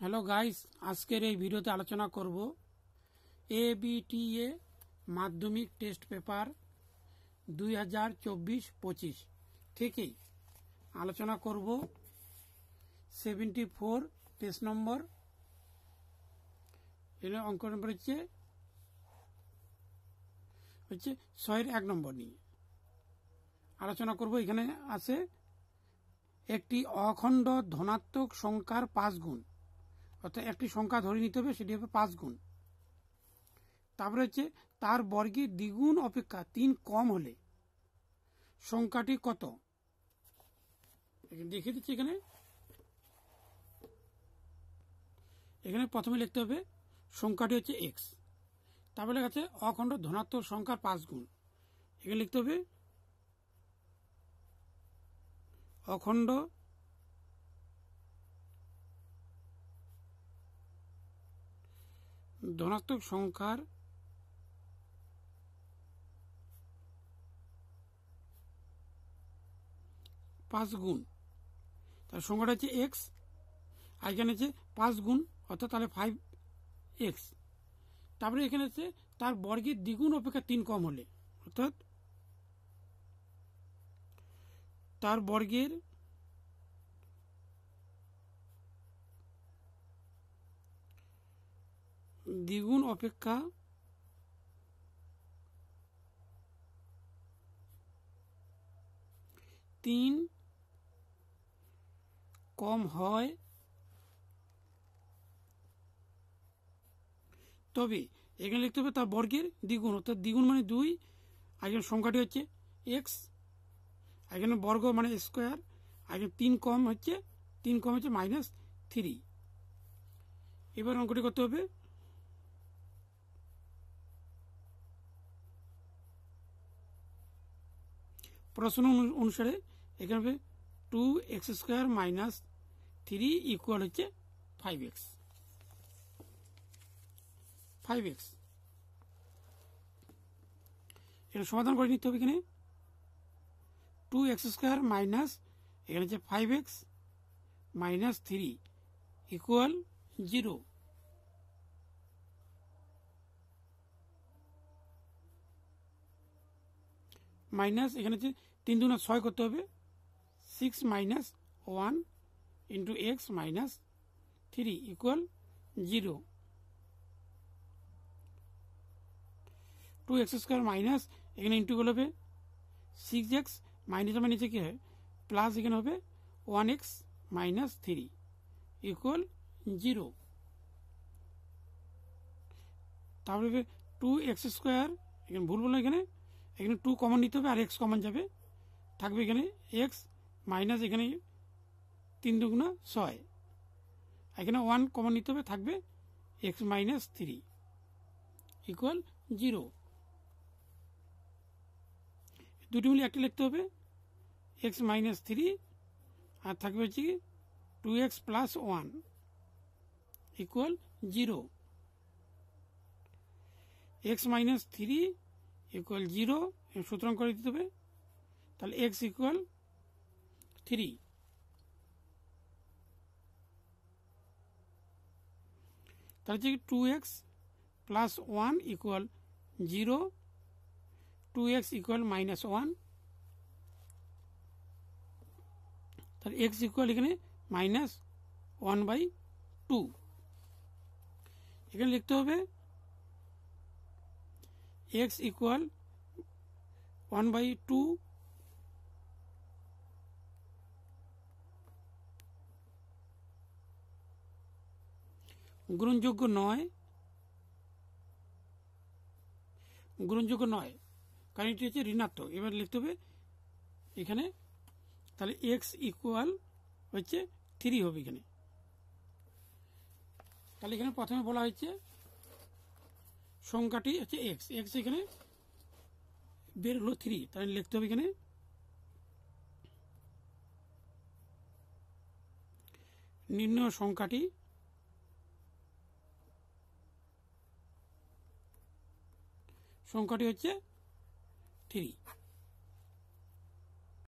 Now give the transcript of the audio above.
Hello guys, আজকের এই ভিডিওতে আলোচনা করব ABTA মাধ্যমিক টেস্ট পেপার 2024-25 থেকে আলোচনা করব 74 পেজ নম্বর। এর অঙ্ক নম্বর হচ্ছে 6-1 নম্বর নিয়ে আলোচনা করব। এখানে আছে একটি অখণ্ড ধনাত্মক সংখ্যার 5 গুণ, অর্থাৎ একটি সংখ্যা ধরে নিতে হবে, সেটি হবে 5 গুণ। তারপরে হচ্ছে তার বর্গের দ্বিগুণ অপেক্ষা 3 কম হলে সংখ্যাটি কত। দেখিয়ে দিচ্ছি। এখানে প্রথমে লিখতে হবে সংখ্যাটি হচ্ছে x, তারপরে লেখা আছে অখণ্ড ধনাত্মক সংখ্যার 5 গুণ। এখানে লিখতে হবে অখণ্ড ধনাত্মক সংখ্যার 5 গুণ। তার সংখ্যাটা হচ্ছে x, আর এখানে হচ্ছে 5 গুণ, অর্থাৎ তাহলে 5x। তারপরে এখানে হচ্ছে তার বর্গের দ্বিগুণ অপেক্ষা 3 কম হলে, অর্থাৎ তার বর্গের দ্বিগুণ অপেক্ষা 3 কম হয়, তবে এখানে লিখতে হবে তার বর্গের দ্বিগুণ, অর্থাৎ দ্বিগুণ মানে 2, আর এখানে সংখ্যাটি হচ্ছে x, এখানে বর্গ মানে স্কোয়ার, আর 3 কম হচ্ছে -3। এবার অঙ্কটি করতে হবে। প্রশ্ন অনুসারে এখানে হবে 2x² - 3 ইকুয়াল হচ্ছে 5x। এটা সমাধান করে নিতে হবে। এখানে 2x² মাইনাস এখানে হচ্ছে 5x - 3 ইকুয়াল 0। মাইনাস এখানে হচ্ছে 3 দুগুণে 6 করতে হবে, 6 - 1 into x - 3 equal 0। 2x² minus এখানে ইন্টু করলে হবে 6x, মাইনাস আমার নিচে কি হয় প্লাস, এখানে হবে 1x - 3 ইকুয়াল 0। তারপরে হবে 2x², এখানে ভুল বললাম, এখানে 2 কমন নিতে হবে আর x কমন যাবে, থাকবে এখানে x মাইনাস এখানে 3 দুগুণা 6, এখানে 1 কমন নিতে হবে, থাকবে x - 3 ইকুয়াল 0। দুটি মিলে একটা লিখতে হবে x - 3, আর থাকবে হচ্ছে 2x + 1 ইকুয়াল 0। x - 3 ইকুয়াল 0 সুতরাং করে দিতে হবে, তাহলে x ইকুয়াল 3। তাহলে হচ্ছে 2x + 1 ইকুয়াল 0, 2x ইকুয়াল -1, তাহলে x ইকুয়াল এখানে -1/2। এখানে লিখতে হবে x ইকুয়াল 1/2 গ্রহণযোগ্য নয়, কারণ এটি হচ্ছে ঋণাত্মক। এবার লিখতে হবে এখানে, তাহলে x ইকুয়াল হচ্ছে 3 হবে এখানে। তাহলে এখানে প্রথমে বলা হয়েছে সংখ্যাটি হচ্ছে x, এখানে বের হলো 3, তাহলে লিখতে হবে এখানে নির্ণয় সংখ্যাটি হচ্ছে 3।